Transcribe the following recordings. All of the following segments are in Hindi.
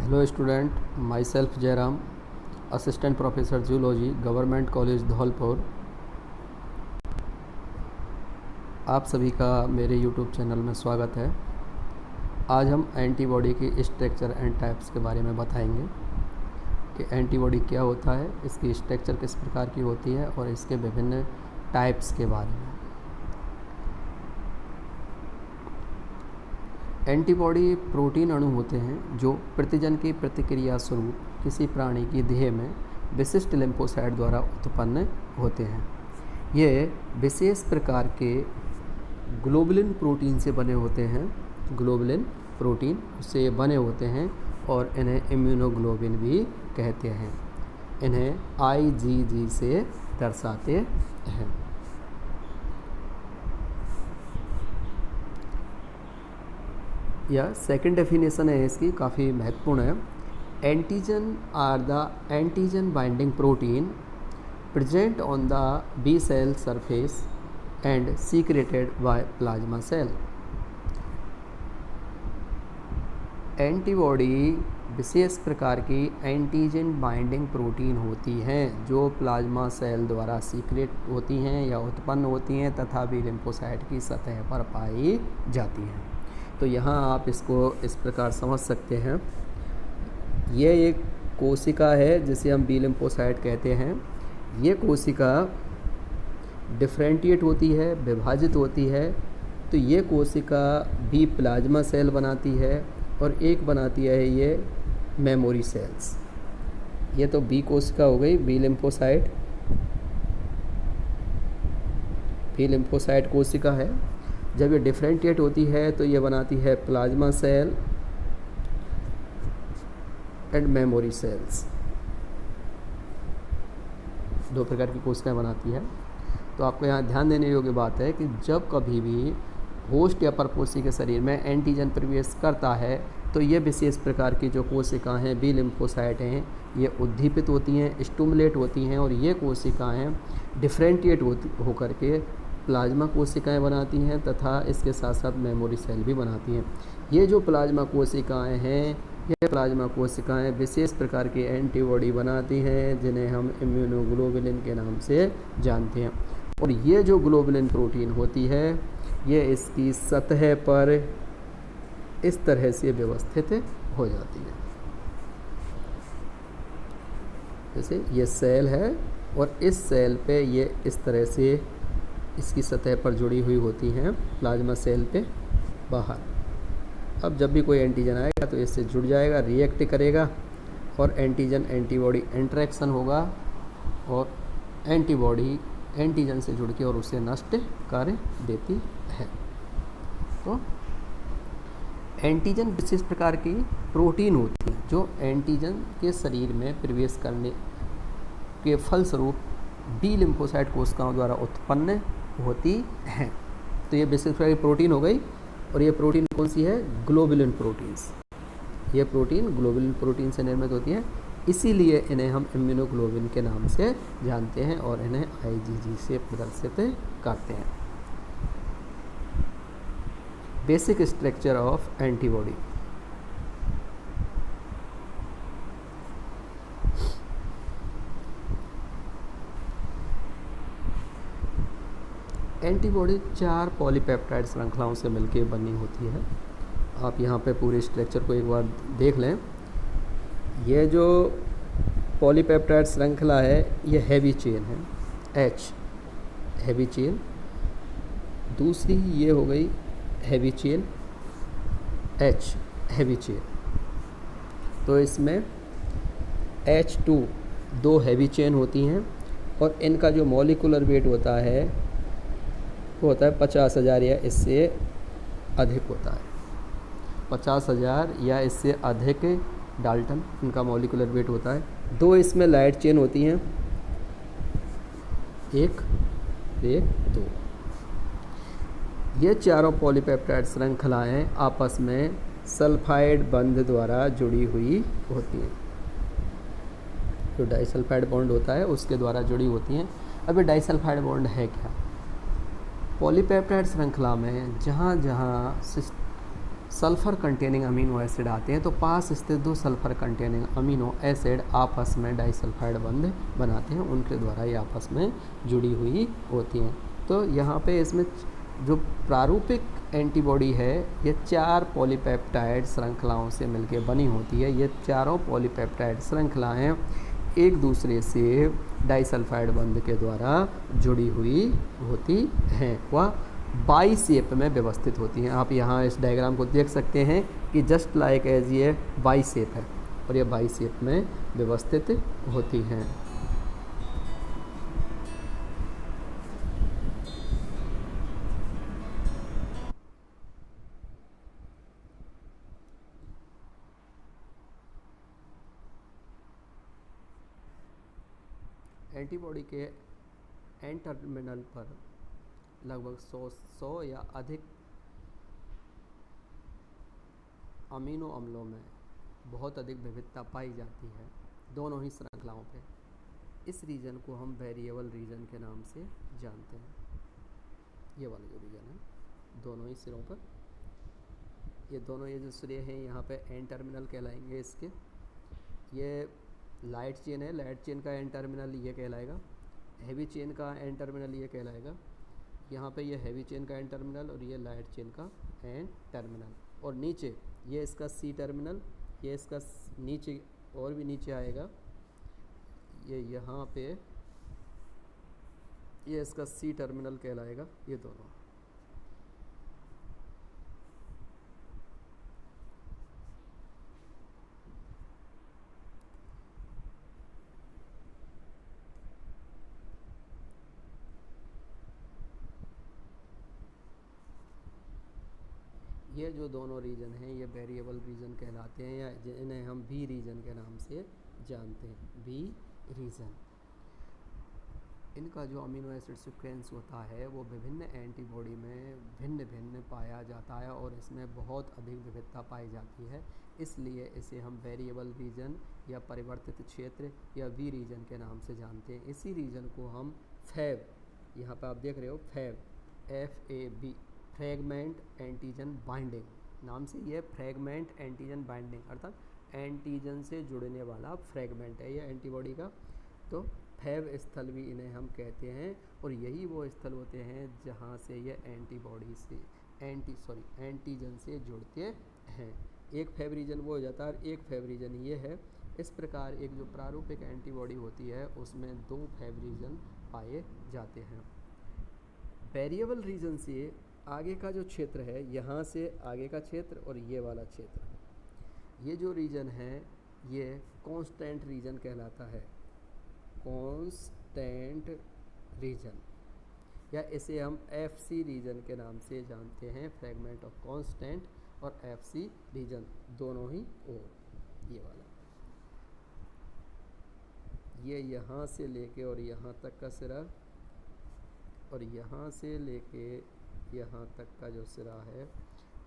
Hello student, my self Jairam, assistant professor zoology, government college Dholpur. आप सभी का मेरे यूट्यूब चैनल में स्वागत है। आज हम एंटीबॉडी की स्ट्रक्चर एंड टाइप्स के बारे में बताएंगे कि एंटीबॉडी क्या होता है, इसकी स्ट्रक्चर किस प्रकार की होती है और इसके विभिन्न टाइप्स के बारे में। एंटीबॉडी प्रोटीन अणु होते हैं जो प्रतिजन की प्रतिक्रिया स्वरूप किसी प्राणी की देह में विशिष्ट लिम्फोसाइट द्वारा उत्पन्न होते हैं। ये विशेष प्रकार के ग्लोबुलिन प्रोटीन से बने होते हैं। ग्लोबुलिन प्रोटीन से बने होते हैं और इन्हें इम्यूनोग्लोबिन भी कहते हैं। इन्हें IgG से दर्शाते हैं। या सेकंड डेफिनेशन है इसकी, काफ़ी महत्वपूर्ण है। Antigen are the antigen binding protein present on the B cell surface and secreted by plasma cell. Antibody विशेष प्रकार की एंटीजन बाइंडिंग प्रोटीन होती हैं जो प्लाज्मा सेल द्वारा सीक्रेट होती हैं या उत्पन्न होती हैं तथा बी लिम्फोसाइट की सतह पर पाई जाती हैं। तो यहाँ आप इसको इस प्रकार समझ सकते हैं। ये एक कोशिका है जिसे हम बी लिम्फोसाइट कहते हैं। ये कोशिका डिफरेंशिएट होती है, विभाजित होती है। तो ये कोशिका बी प्लाज्मा सेल बनाती है और एक बनाती है ये मेमोरी सेल्स। ये तो बी कोशिका हो गई, बी लिम्फोसाइट कोशिका है। जब ये डिफरेंशिएट होती है तो ये बनाती है plasma cell and memory cells. दो प्रकार की कोशिकाएं बनाती है। तो आपको यहाँ ध्यान देने योग्य बात है कि जब कभी भी होस्ट या परपोषी के शरीर में एंटीजन प्रवेश करता है तो ये विशेष प्रकार की जो कोशिकाएं हैं, बी लिम्फोसाइट हैं, ये उद्दीपित होती हैं, स्टिमुलेट होती हैं और ये कोशिकाएं डिफरेंशिएट होकर के प्लाज्मा कोशिकाएं बनाती हैं तथा इसके साथ साथ मेमोरी सेल भी बनाती हैं। ये जो प्लाज्मा कोशिकाएं हैं, ये प्लाज्मा कोशिकाएं विशेष प्रकार की एंटीबॉडी बनाती हैं जिन्हें हम इम्यूनोग्लोबुलिन के नाम से जानते हैं। और ये जो ग्लोबुलिन प्रोटीन होती है ये इसकी सतह पर इस तरह से व्यवस्थित हो जाती है। जैसे ये सेल है और इस सेल पे ये इस तरह से इसकी सतह पर जुड़ी हुई होती हैं प्लाज्मा सेल पे बाहर। अब जब भी कोई एंटीजन आएगा तो इससे जुड़ जाएगा, रिएक्ट करेगा और एंटीजन एंटीबॉडी इंटरेक्शन होगा और एंटीबॉडी एंटीजन से जुड़ के और उसे नष्ट कर देती है। तो एंटीजन विशेष प्रकार की प्रोटीन होती है जो एंटीजन के शरीर में प्रवेश करने के फलस्वरूप बी लिम्फोसाइट कोशिकाओं द्वारा उत्पन्न होती हैं। तो ये विशेष प्रकार की प्रोटीन हो गई। और ये प्रोटीन कौन सी है? Globulin proteins. ये प्रोटीन ग्लोबुलिन प्रोटीन से निर्मित होती हैं, इसीलिए इन्हें हम इम्यूनोग्लोबिन के नाम से जानते हैं और इन्हें IgG से प्रदर्शित करते हैं। Basic structure of antibody. Antibody 4 polypeptide श्रृंखलाओं से मिलकर बनी होती है। आप यहाँ पे पूरे स्ट्रक्चर को एक बार देख लें। ये जो पॉलीपेप्टाइड श्रृंखला है ये हैवी चेन है, H हैवी चेन। दूसरी ये हो गई heavy chain, H heavy chain. तो इसमें H2 दो हैवी चेन होती हैं और इनका जो मॉलिक्यूलर वेट होता है वो होता है 50,000 या इससे अधिक होता है। 50,000 या इससे अधिक डाल्टन इनका मॉलिक्यूलर वेट होता है। दो इसमें लाइट चेन होती हैं, एक दो। ये चारों पॉलीपेप्टाइड श्रृंखलाएं आपस में सल्फाइड बंध द्वारा जुड़ी हुई होती हैं। जो डाइसल्फाइड बॉन्ड होता है उसके द्वारा जुड़ी होती हैं। अब ये डाइसल्फाइड बॉन्ड है क्या? पॉलीपेप्टाइड श्रृंखला में जहाँ जहाँ सल्फ़र कंटेनिंग अमीनो एसिड आते हैं, तो पास स्थित दो सल्फ़र कंटेनिंग अमीनो एसिड आपस में डाइसल्फाइड बंध बनाते हैं, उनके द्वारा ये आपस में जुड़ी हुई होती हैं। तो यहाँ पे इसमें जो प्रारूपिक एंटीबॉडी है ये 4 पॉलीपेप्टाइड श्रृंखलाओं से मिलकर बनी होती है। ये चारों पॉलीपेप्टाइड श्रृंखलाएँ एक दूसरे से डाइसल्फाइड बंध के द्वारा जुड़ी हुई होती हैं। वह बाई शेप में व्यवस्थित होती हैं। आप यहाँ इस डायग्राम को देख सकते हैं कि जस्ट लाइक एज ये बाई शेप है और ये बाई शेप में व्यवस्थित होती हैं। एंटीबॉडी के एंड टर्मिनल पर लगभग 100 या अधिक अमीनो अम्लों में बहुत अधिक विविधता पाई जाती है दोनों ही श्रृंखलाओं पे। इस रीजन को हम वेरिएबल रीजन के नाम से जानते हैं। ये वाला जो रीजन है दोनों ही सिरों पर, ये दोनों ये जो सिरे हैं यहाँ पे एंड टर्मिनल कहलाएंगे इसके। ये लाइट चेन है, लाइट चेन का एंड टर्मिनल ये कहलाएगा, हैवी चेन का एंड टर्मिनल ये कहलाएगा। यहाँ पे ये हैवी चेन का एंड टर्मिनल और ये लाइट चेन का एंड टर्मिनल। और नीचे ये इसका सी टर्मिनल, ये इसका नीचे और भी नीचे आएगा, ये यहाँ पे ये इसका सी टर्मिनल कहलाएगा। ये दोनों ये जो दोनों रीजन हैं ये वेरिएबल रीजन कहलाते हैं, या जिन्हें हम वी रीजन के नाम से जानते हैं। वी रीजन, इनका जो अमीनो एसिड सीक्वेंस होता है वो विभिन्न एंटीबॉडी में भिन्न भिन्न पाया जाता है और इसमें बहुत अधिक विविधता पाई जाती है। इसलिए इसे हम वेरिएबल रीजन या परिवर्तित क्षेत्र या वी रीजन के नाम से जानते हैं। इसी रीजन को हम फैब, यहाँ पर आप देख रहे हो Fab, FAB, fragment antigen binding नाम से, ये फ्रैगमेंट एंटीजन बाइंडिंग अर्थात एंटीजन से जुड़ने वाला फ्रैगमेंट है ये एंटीबॉडी का। तो फैब स्थल भी इन्हें हम कहते हैं और यही वो स्थल होते हैं जहाँ से ये एंटीबॉडी से एंटीजन से जुड़ते हैं। एक फैब रीजन वो हो जाता है और एक फैब रीजन ये है। इस प्रकार एक जो प्रारूपिक एंटीबॉडी होती है उसमें 2 फैब रीजन पाए जाते हैं। वेरिएबल रीजन से आगे का जो क्षेत्र है, यहाँ से आगे का क्षेत्र और ये वाला क्षेत्र, ये जो रीजन है ये कांस्टेंट रीजन कहलाता है। कांस्टेंट रीजन, या इसे हम FC रीजन के नाम से जानते हैं। फ्रैगमेंट ऑफ कांस्टेंट और FC रीजन दोनों ही। और ये वाला, ये यहाँ से लेके और यहाँ तक का सिरा और यहाँ से लेके यहाँ तक का जो सिरा है,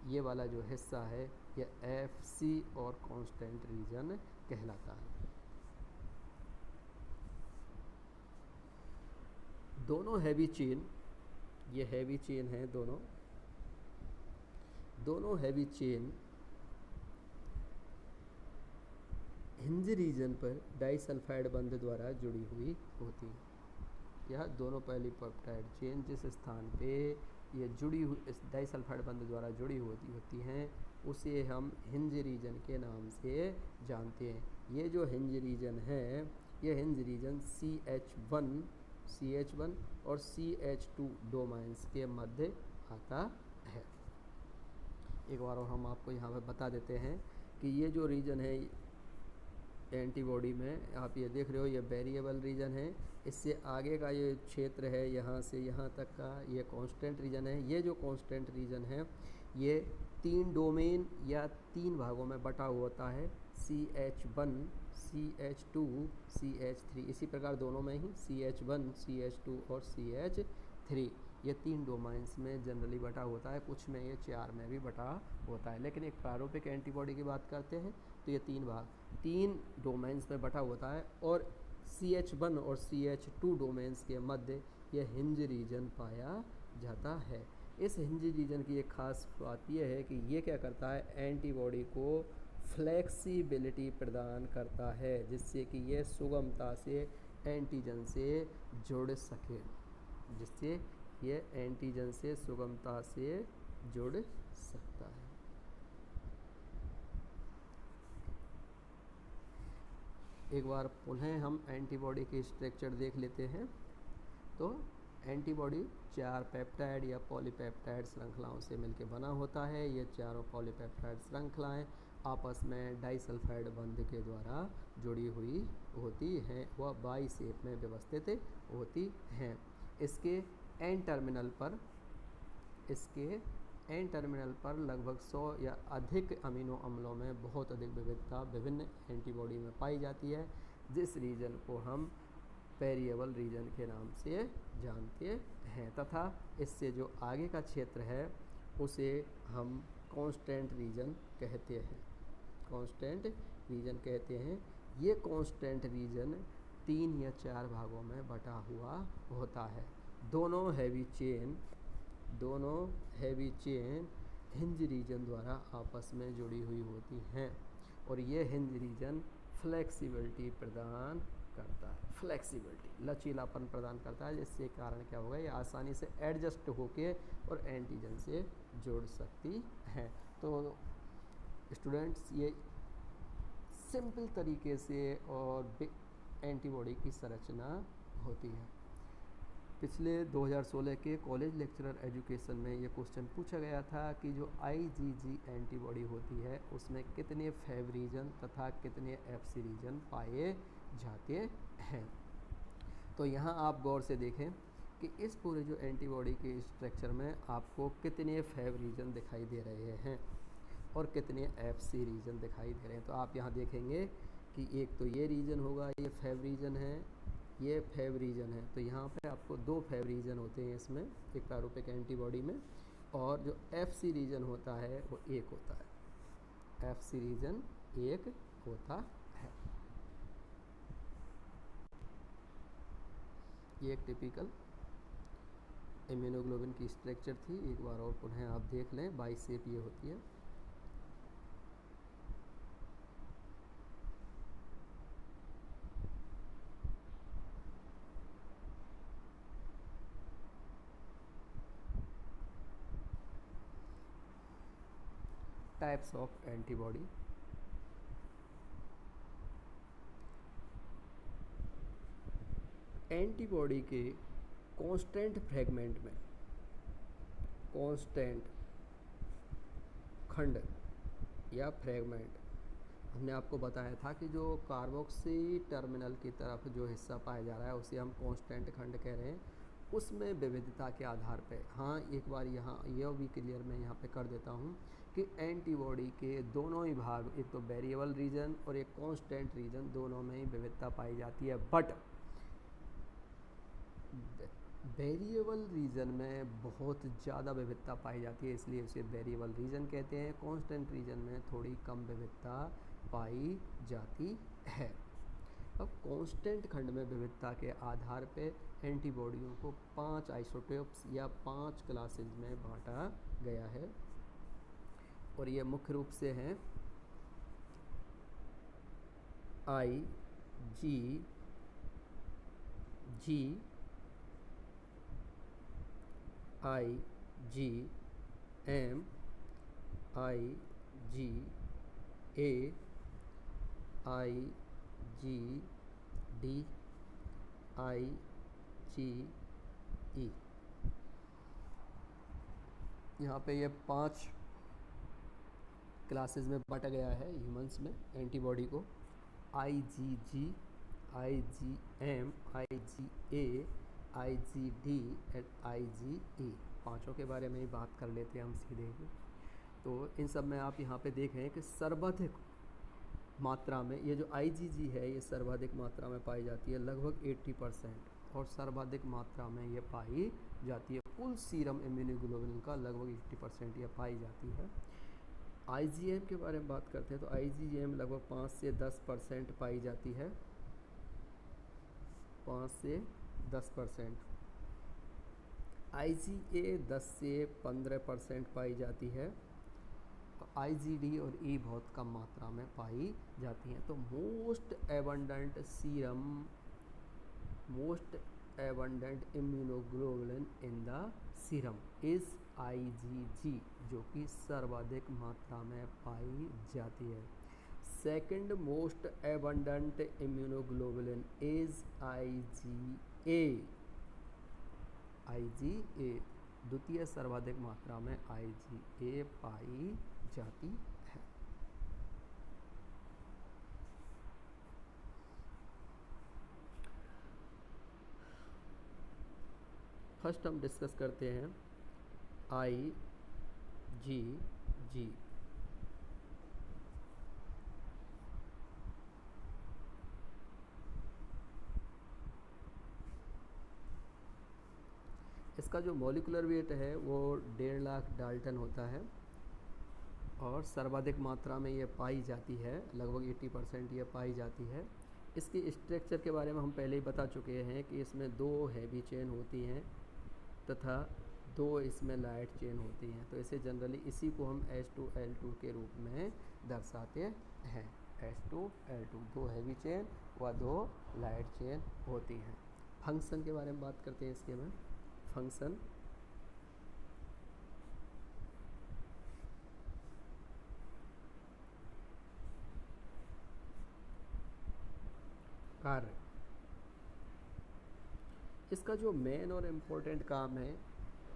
ये वाला जो हिस्सा है ये FC और कांस्टेंट रीजन कहलाता है। दोनों हैवी चेन, ये हैवी चेन है, दोनों हैवी चेन हिंज रीजन पर डाइसल्फाइड बंध द्वारा जुड़ी हुई होती है। यह दोनों पॉलीपेप्टाइड चेन जिस स्थान पे ये जुड़ी हुई इस डाइसल्फाइड बंध द्वारा जुड़ी होती हैं उसे हम हिंज रीजन के नाम से जानते हैं। ये जो हिंज रीजन है ये हिंज रीजन CH1 और CH2 डोमाइंस के मध्य आता है। एक बार और हम आपको यहाँ पर बता देते हैं कि ये जो रीजन है एंटीबॉडी में, आप ये देख रहे हो ये वेरिएबल रीजन है। इससे आगे का ये क्षेत्र है यहाँ से यहाँ तक का, ये कांस्टेंट रीजन है। ये जो कांस्टेंट रीजन है ये 3 डोमेन या 3 भागों में बटा हुआ होता है, CH1, CH2, CH3। इसी प्रकार दोनों में ही CH1, CH2 और CH3 ये 3 डोमाइंस में जनरली बटा होता है, कुछ में ये 4 में भी बटा होता है। लेकिन एक प्रारूपिक एंटीबॉडी की बात करते हैं तो ये 3 डोमेन्स में बटा होता है और CH1 और CH2 डोमेन्स के मध्य यह हिंज रीजन पाया जाता है। इस हिंज रीजन की एक ख़ास बात यह है कि ये क्या करता है, एंटीबॉडी को फ्लेक्सिबिलिटी प्रदान करता है, जिससे कि ये सुगमता से एंटीजन से जुड़ सके, जिससे ये एंटीजन से सुगमता से जुड़ सकता है। एक बार पुनः हम एंटीबॉडी के स्ट्रक्चर देख लेते हैं। तो एंटीबॉडी 4 पेप्टाइड या पॉलीपेप्टाइड श्रृंखलाओं से मिलकर बना होता है। ये चारों पॉलीपेप्टाइड श्रृंखलाएं आपस में डाइसल्फाइड बंध के द्वारा जुड़ी हुई होती हैं, वह बाई शेप में व्यवस्थित होती हैं। इसके एन टर्मिनल पर लगभग 100 या अधिक अमीनो अम्लों में बहुत अधिक विविधता विभिन्न एंटीबॉडी में पाई जाती है, जिस रीजन को हम वेरिएबल रीजन के नाम से जानते हैं, तथा इससे जो आगे का क्षेत्र है उसे हम कांस्टेंट रीजन कहते हैं। कांस्टेंट रीजन कहते हैं। ये कांस्टेंट रीजन 3 या 4 भागों में बटा हुआ होता है। दोनों हैवी चेन हिंज रीजन द्वारा आपस में जुड़ी हुई होती हैं, और ये हिंज रीजन फ्लेक्सिबिलिटी प्रदान करता है, फ्लेक्सिबिलिटी लचीलापन प्रदान करता है, जिससे कारण क्या होगा, ये आसानी से एडजस्ट होके और एंटीजन से जुड़ सकती है। तो स्टूडेंट्स, ये सिंपल तरीके से और एंटीबॉडी की संरचना होती है। पिछले 2016 के कॉलेज लेक्चरर एजुकेशन में ये क्वेश्चन पूछा गया था कि जो IgG एंटीबॉडी होती है उसमें कितने फैब रीजन तथा कितने FC रीजन पाए जाते हैं। तो यहाँ आप गौर से देखें कि इस पूरे जो एंटीबॉडी के स्ट्रक्चर में आपको कितने फैब रीजन दिखाई दे रहे हैं और कितने FC रीजन दिखाई दे रहे हैं। तो आप यहाँ देखेंगे कि एक तो ये रीजन होगा, ये फैब रीजन है, ये फैब रीजन है। तो यहाँ पे आपको 2 फैब रीजन होते हैं इसमें, एक प्रारूपिक एंटीबॉडी में, और जो FC रीजन होता है वो 1 होता है। FC रीजन 1 होता है। ये एक टिपिकल इम्यूनोग्लोबिन की स्ट्रक्चर थी। एक बार और पुनः आप देख लें, बाई शेप ये होती है। Types of antibody. एंटीबॉडी के कांस्टेंट फ्रेगमेंट में, कांस्टेंट खंड या फ्रेगमेंट, हमने आपको बताया था कि जो कार्बोक्सी टर्मिनल की तरफ जो हिस्सा पाया जा रहा है उसे हम कांस्टेंट खंड कह रहे हैं। उसमें विविधता के आधार पे, हाँ एक बार यहाँ यह भी क्लियर मैं यहाँ पे कर देता हूँ कि एंटीबॉडी के दोनों ही भाग, एक तो वेरिएबल रीजन और एक कांस्टेंट रीजन, दोनों में ही विविधता पाई जाती है। बट वेरिएबल रीजन में बहुत ज़्यादा विविधता पाई जाती है, इसलिए उसे वेरिएबल रीजन कहते हैं। कांस्टेंट रीजन में थोड़ी कम विविधता पाई जाती है। अब कांस्टेंट खंड में विविधता के आधार पे एंटीबॉडियों को 5 आइसोटोप्स या 5 क्लासेज में बांटा गया है, और ये मुख्य रूप से हैं IgG, IgM, IgA, IgD, IgE। यहाँ पे ये 5 क्लासेस में बांटा गया है ह्यूमंस में एंटीबॉडी को। IgG, IgM, IgA, IgD and IgE, पाँचों के बारे में ही बात कर लेते हैं हम सीधे ही। तो इन सब में आप यहाँ पे देखें कि सर्वाधिक मात्रा में ये जो IgG है ये सर्वाधिक मात्रा में पाई जाती है, लगभग 80%, और सर्वाधिक मात्रा में ये पाई जाती है। कुल सीरम इम्यूनोग्लोबुलिन का लगभग 80% ये पाई जाती है। IgM के बारे में बात करते हैं तो IgM लगभग 5 से 10% पाई जाती है, 5 से 10%। IgA 10 से 15% पाई जाती है, IgD और E बहुत कम मात्रा में पाई जाती हैं। तो most abundant immunoglobulin in the serum is IgG, जो कि सर्वाधिक मात्रा में पाई जाती है। Second most abundant immunoglobulin is IgA। द्वितीय सर्वाधिक मात्रा में IgA पाई जाती है। फर्स्ट हम डिस्कस करते हैं IgG। इसका जो मॉलिकुलर वेट है वो 1.5 लाख डाल्टन होता है और सर्वाधिक मात्रा में ये पाई जाती है, लगभग 80% ये पाई जाती है। इसकी स्ट्रक्चर के बारे में हम पहले ही बता चुके हैं कि इसमें 2 हैवी चेन होती हैं तथा 2 इसमें लाइट चेन होती हैं। तो इसे जनरली इसी को हम H2L2 के रूप में दर्शाते हैं। H2L2 2 हैवी चेन व 2 लाइट चेन होती हैं। फंक्शन के बारे में बात करते हैं इसके में। फंक्शन कार्य, इसका जो मेन और इम्पोर्टेंट काम है,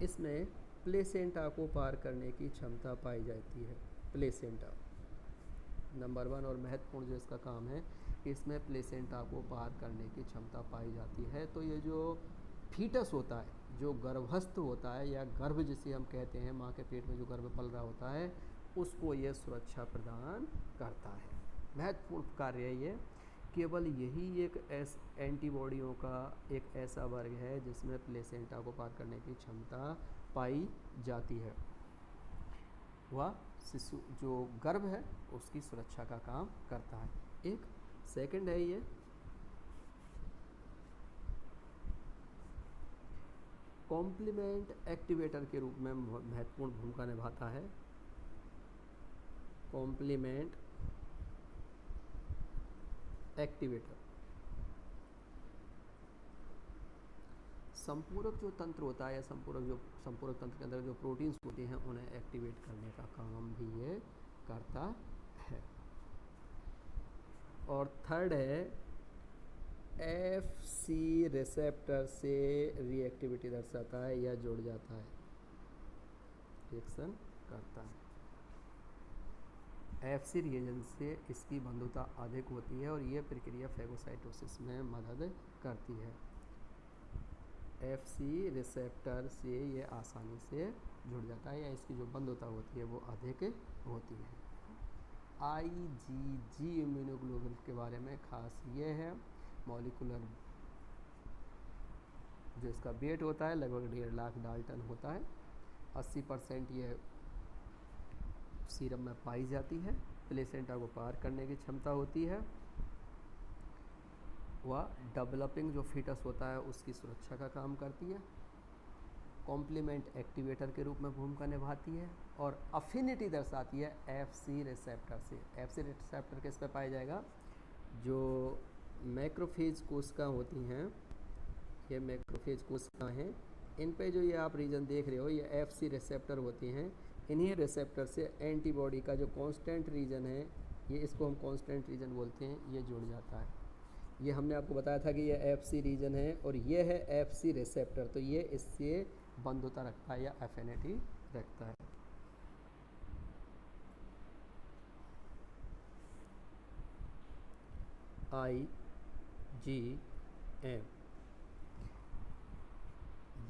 इसमें प्लेसेंटा को पार करने की क्षमता पाई जाती है। प्लेसेंटा नंबर 1 और महत्वपूर्ण जो इसका काम है कि इसमें प्लेसेंटा को पार करने की क्षमता पाई जाती है। तो ये जो फीटस होता है, जो गर्भस्थ होता है या गर्भ जिसे हम कहते हैं, माँ के पेट में जो गर्भ पल रहा होता है, उसको ये सुरक्षा प्रदान करता है। महत्वपूर्ण कार्य है ये। केवल यही एक एंटीबॉडियों का एक ऐसा वर्ग है जिसमें प्लेसेंटा को पार करने की क्षमता पाई जाती है। वह शिशु जो गर्भ है उसकी सुरक्षा का काम करता है। एक सेकंड है ये कॉम्प्लीमेंट एक्टिवेटर के रूप में महत्वपूर्ण भूमिका निभाता है। कॉम्प्लीमेंट एक्टिवेटर संपूरक जो तंत्र होता है या संपूरक तंत्र के अंदर जो प्रोटीन्स होते हैं उन्हें एक्टिवेट करने का काम भी ये करता है। और थर्ड है FC रिसेप्टर से रिएक्टिविटी दर्शाता है या जुड़ जाता है, रिएक्शन करता है। FC रिएजन से इसकी बंधुता अधिक होती है और यह प्रक्रिया फेगोसाइटोसिस में मदद करती है। FC रिसेप्टर से ये आसानी से जुड़ जाता है या इसकी जो बंधुता होती है वो अधिक होती है। IgG इम्यूनोग्लोबुलिन के बारे में खास ये है, मॉलिकुलर जो इसका वेट होता है लगभग 1.5 लाख डाल्टन होता है। 80% ये सीरम में पाई जाती है। प्लेसेंटा को पार करने की क्षमता होती है। वह डेवलपिंग जो फीटस होता है उसकी सुरक्षा का काम करती है। कॉम्प्लीमेंट एक्टिवेटर के रूप में भूमिका निभाती है और अफिनिटी दर्शाती है FC रिसेप्टर से। FC रिसेप्टर किस पे पाया जाएगा? जो मैक्रोफेज कोशिका होती हैं, ये मैक्रोफेज कोशिका हैं, इन पे जो ये आप रीजन देख रहे हो ये FC रिसेप्टर होती हैं। इन्हीं रिसेप्टर से एंटीबॉडी का जो कांस्टेंट रीजन है, ये इसको हम कांस्टेंट रीजन बोलते हैं, ये जुड़ जाता है। ये हमने आपको बताया था कि ये FC रीजन है और ये है FC रिसेप्टर, तो ये इससे बंधुता रखता है या एफिनिटी रखता है। IgM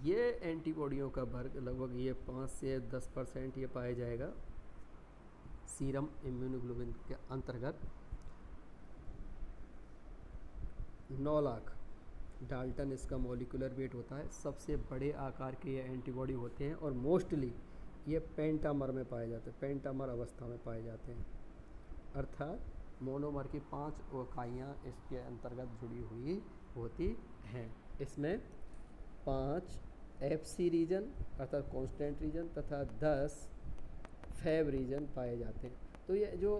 ये एंटीबॉडियों का वर्ग लगभग ये 5 से 10% ये पाया जाएगा सीरम इम्यूनोग्लोबुलिन के अंतर्गत। 9 लाख डाल्टन इसका मॉलिकुलर वेट होता है। सबसे बड़े आकार के ये एंटीबॉडी होते हैं और मोस्टली ये पेंटामर में पाए जाते हैं, पेंटामर अवस्था में पाए जाते हैं, अर्थात मोनोमर की 5 इकाइयाँ इसके अंतर्गत जुड़ी हुई होती हैं। इसमें 5 FC रीजन अर्थात कॉन्स्टेंट रीजन तथा 10 फैब रीजन पाए जाते हैं। तो ये जो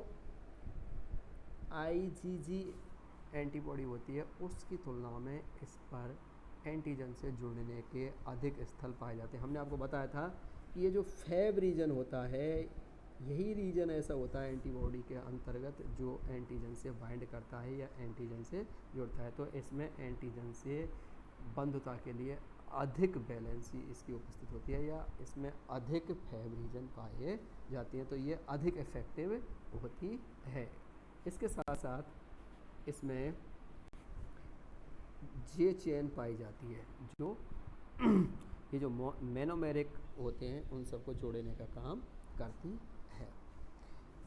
IgG एंटीबॉडी होती है उसकी तुलना में इस पर एंटीजन से जुड़ने के अधिक स्थल पाए जाते हैं। हमने आपको बताया था कि ये जो फैब रीजन होता है यही रीजन ऐसा होता है एंटीबॉडी के अंतर्गत जो एंटीजन से बाइंड करता है या एंटीजन से जुड़ता है। तो इसमें एंटीजन से बंधुता के लिए अधिक वैलेंसी इसकी उपस्थित होती है या इसमें अधिक फैब रीजन पाए जाती हैं, तो ये अधिक इफेक्टिव होती है। इसके साथ साथ इसमें जे चेन पाई जाती है जो ये जो मोनोमेरिक होते हैं उन सबको जोड़ने का काम करती है।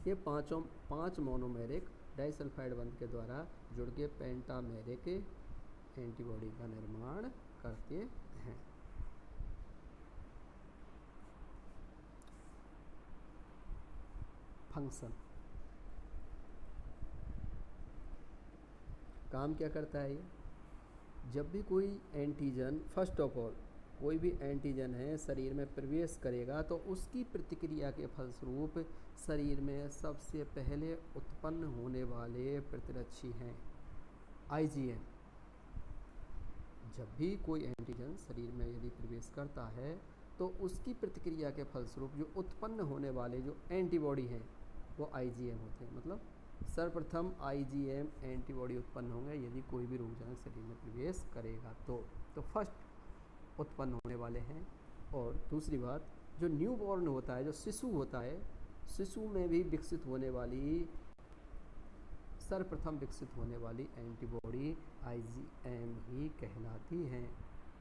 ये पांच मोनोमेरिक डाइसल्फाइड बंध के द्वारा जुड़ के पेंटामेरिक एंटीबॉडी का निर्माण करते हैं। फंक्शन काम क्या करता है ये? जब भी कोई एंटीजन, फर्स्ट ऑफ ऑल कोई भी एंटीजन है शरीर में प्रवेश करेगा तो उसकी प्रतिक्रिया के फलस्वरूप शरीर में सबसे पहले उत्पन्न होने वाले प्रतिरक्षी हैं IgM। जब भी कोई एंटीजन शरीर में यदि प्रवेश करता है तो उसकी प्रतिक्रिया के फलस्वरूप जो उत्पन्न होने वाले जो एंटीबॉडी हैं वो IgM होते हैं। मतलब सर्वप्रथम IgM एंटीबॉडी उत्पन्न होंगे यदि कोई भी रोगजनक शरीर में प्रवेश करेगा तो फर्स्ट उत्पन्न होने वाले हैं। और दूसरी बात, जो न्यूबॉर्न होता है, जो शिशु होता है, शिशु में भी विकसित होने वाली सर्वप्रथम विकसित होने वाली एंटीबॉडी IgM ही कहलाती हैं।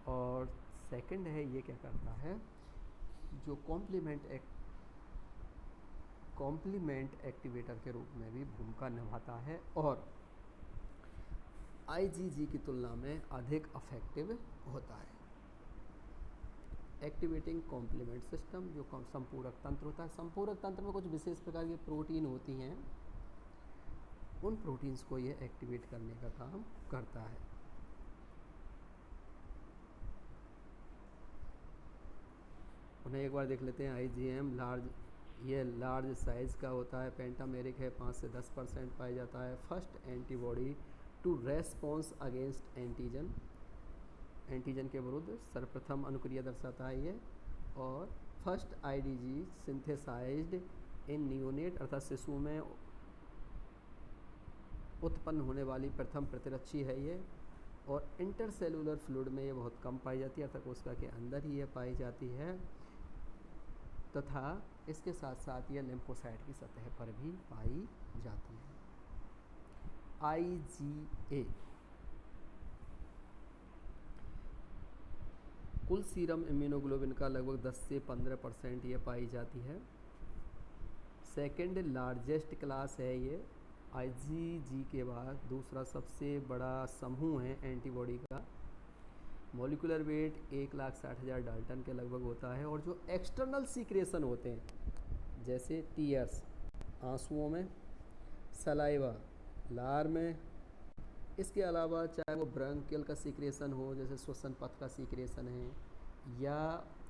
और सेकंड है, ये क्या करता है, जो कॉम्प्लीमेंट एक्टिवेटर के रूप में भी भूमिका निभाता है और IgG की तुलना में अधिक अफेक्टिव होता है। एक्टिवेटिंग कॉम्प्लीमेंट सिस्टम, जो संपूरक तंत्र होता है, संपूरक तंत्र में कुछ विशेष प्रकार की प्रोटीन होती हैं, उन प्रोटीन्स को ये एक्टिवेट करने का काम करता है। उन्हें एक बार देख लेते हैं। IgM लार्ज साइज़ का होता है, पेंटामेरिक है, 5 से 10% पाया जाता है। First antibody to response against antigen के विरुद्ध सर्वप्रथम अनुक्रिया दर्शाता है ये। और first IgG synthesised in neonate अर्थात शिशु में उत्पन्न होने वाली प्रथम प्रतिरक्षी है ये। और इंटरसेलुलर फ्लूइड में ये बहुत कम पाई जाती है, अर्थात कोशिका के अंदर ही ये पाई जाती है तथा इसके साथ साथ ये लिम्फोसाइट की सतह पर भी पाई जाती है। IgA कुल सीरम इम्यूनोग्लोबिन का लगभग 10 से 15% ये पाई जाती है। सेकेंड लार्जेस्ट क्लास है ये, IgG के बाद दूसरा सबसे बड़ा समूह है एंटीबॉडी का। मॉलिक्यूलर वेट 1,60,000 डाल्टन के लगभग होता है। और जो एक्सटर्नल सीक्रेशन होते हैं जैसे टीयर्स आंसुओं में, सलाइवा लार में, इसके अलावा चाहे वो ब्रंकियल का सीक्रेशन हो जैसे श्वसन पथ का सीक्रेशन है या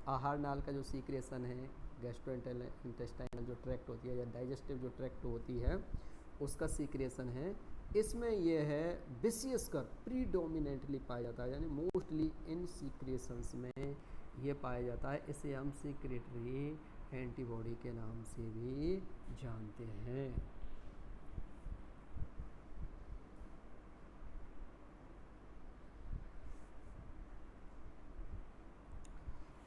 आहार नाल का जो सीक्रेशन है, गैस्ट्रोइंटेस्टाइनल जो ट्रैक्ट होती है या डाइजेस्टिव जो ट्रैक्ट होती है उसका सीक्रेशन है, इसमें यह है विशेषकर प्रीडोमिनेंटली पाया जाता है, यानी मोस्टली इन सीक्रेशंस में ये पाया जाता है। इसे हम सीक्रेटरी एंटीबॉडी के नाम से भी जानते हैं।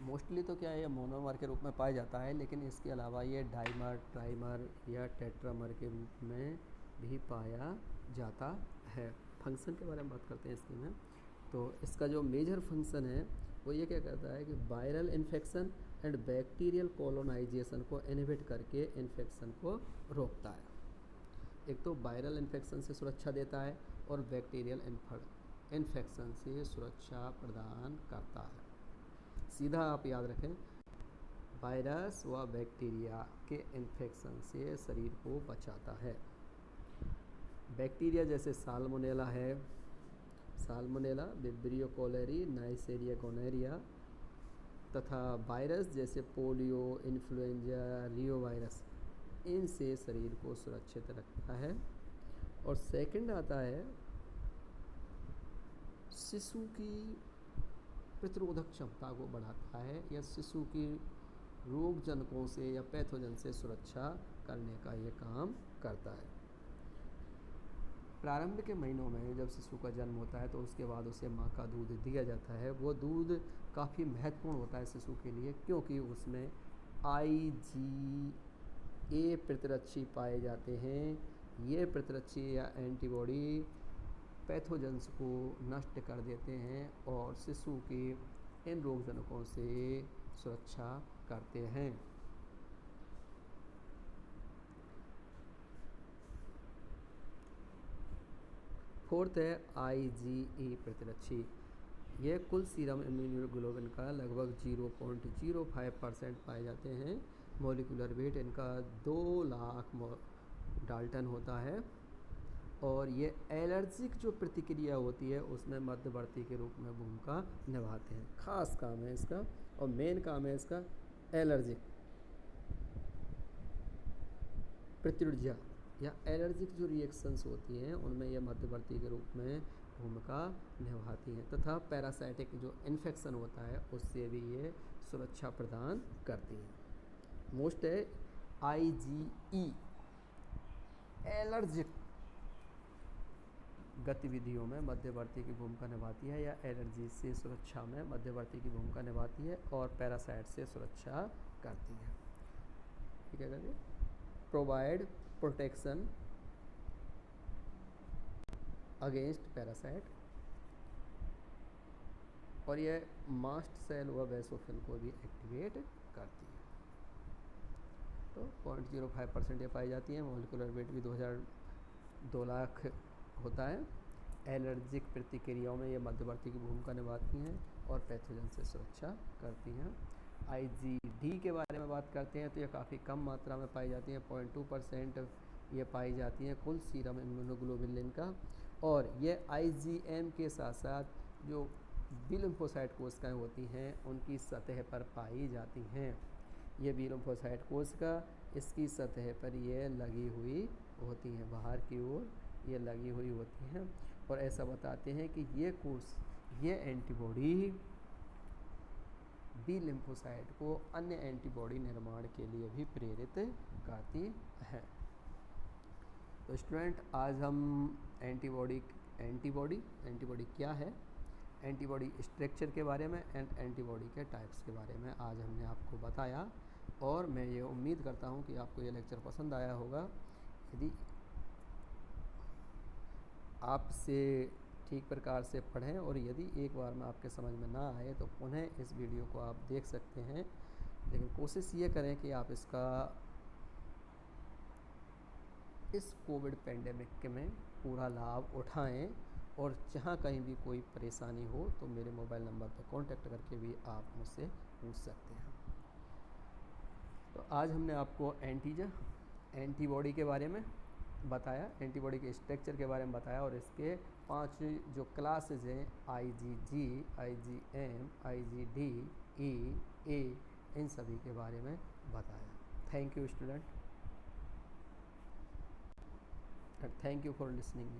मोस्टली तो क्या है, ये मोनोमर के रूप में पाया जाता है, लेकिन इसके अलावा ये डाइमर, ट्राइमर या टेट्रामर के रूप में भी पाया जाता है। फंक्शन के बारे में बात करते हैं इसके में। तो इसका जो मेजर फंक्शन है वो ये क्या करता है कि viral infection and bacterial colonisation को इनहिबिट करके इन्फेक्शन को रोकता है। एक तो वायरल इन्फेक्शन से सुरक्षा देता है और बैक्टीरियल इन्फेक्शन से सुरक्षा प्रदान करता है। सीधा आप याद रखें, वायरस व बैक्टीरिया के इन्फेक्शन से शरीर को बचाता है। बैक्टीरिया जैसे साल्मोनेला है, साल्मोनेला, विब्रियो कोलेरी, नाइसेरिया गोनेरिया, तथा वायरस जैसे पोलियो, इन्फ्लुएंजा, रियो वायरस, इनसे शरीर को सुरक्षित रखता है। और सेकंड आता है शिशु की प्रतिरोधक क्षमता को बढ़ाता है, या शिशु की रोगजनकों से या पैथोजन से सुरक्षा करने का ये काम करता है। प्रारंभ के महीनों में जब शिशु का जन्म होता है तो उसके बाद उसे माँ का दूध दिया जाता है। वो दूध काफ़ी महत्वपूर्ण होता है शिशु के लिए, क्योंकि उसमें IgA प्रतिरक्षी पाए जाते हैं। ये प्रतिरक्षी या एंटीबॉडी पैथोजेंस को नष्ट कर देते हैं और शिशु के इन रोगजनकों से सुरक्षा करते हैं। फोर्थ है IgE प्रतिरक्षी। यह कुल सीरम इम्यूनोग्लोबिन का लगभग 0.05% पाए जाते हैं। मॉलिक्यूलर वेट इनका 2 लाख डाल्टन होता है। और ये एलर्जिक जो प्रतिक्रिया होती है उसमें मध्यवर्ती के रूप में भूमिका निभाते हैं। खास काम है इसका, और मेन काम है इसका एलर्जिक प्रतिरक्षा या एलर्जिक जो रिएक्शंस होती हैं उनमें यह मध्यवर्ती के रूप में भूमिका निभाती हैं, तथा पैरासाइटिक जो इन्फेक्शन होता है उससे भी ये सुरक्षा प्रदान करती हैं। मोस्ट है IgE एलर्जिक गतिविधियों में मध्यवर्ती की भूमिका निभाती है, या एलर्जी से सुरक्षा में मध्यवर्ती की भूमिका निभाती है और पैरासाइट से सुरक्षा करती है। ठीक है, करिए प्रोवाइड प्रोटेक्शन अगेंस्ट पैरासाइट, और यह मास्ट सेल व बेसोफिल को भी एक्टिवेट करती है। तो 0.05% ये पाई जाती है। मॉलिक्यूलर वेट भी 2 लाख होता है। एलर्जिक प्रतिक्रियाओं में ये मध्यवर्ती की भूमिका निभाती हैं और पैथोजन से सुरक्षा करती हैं। IgD के बारे में बात करते हैं तो ये काफ़ी कम मात्रा में पाई जाती हैं, 0.2% ये पाई जाती हैं कुल सीरम इम्यूनोग्लोबुलिन का। और ये IgM के साथ साथ जो बी लिम्फोसाइट कोशिकाएँ होती हैं उनकी सतह पर पाई जाती हैं। ये बी लिम्फोसाइट कोशिका इसकी सतह पर ये लगी हुई होती हैं, बाहर की ओर ये लगी हुई होती हैं, और ऐसा बताते हैं कि ये एंटीबॉडी बी लिम्फोसाइट को अन्य एंटीबॉडी निर्माण के लिए भी प्रेरित करती है। तो स्टूडेंट, आज हम एंटीबॉडी क्या है, एंटीबॉडी स्ट्रक्चर के बारे में एंड एंटीबॉडी के टाइप्स के बारे में आज हमने आपको बताया। और मैं ये उम्मीद करता हूँ कि आपको ये लेक्चर पसंद आया होगा। यदि आपसे ठीक प्रकार से पढ़ें, और यदि एक बार में आपके समझ में ना आए तो पुनः इस वीडियो को आप देख सकते हैं, लेकिन कोशिश ये करें कि आप इस कोविड पेंडेमिक में पूरा लाभ उठाएं। और जहाँ कहीं भी कोई परेशानी हो तो मेरे मोबाइल नंबर पर कांटेक्ट करके भी आप मुझसे पूछ सकते हैं। तो आज हमने आपको एंटीबॉडी के बारे में बताया, एंटीबॉडी के स्ट्रक्चर के बारे में बताया, और इसके 5 जो क्लासेज हैं IgG, IgM, IgD, E, A, इन सभी के बारे में बताया। Thank you student, thank you for listening.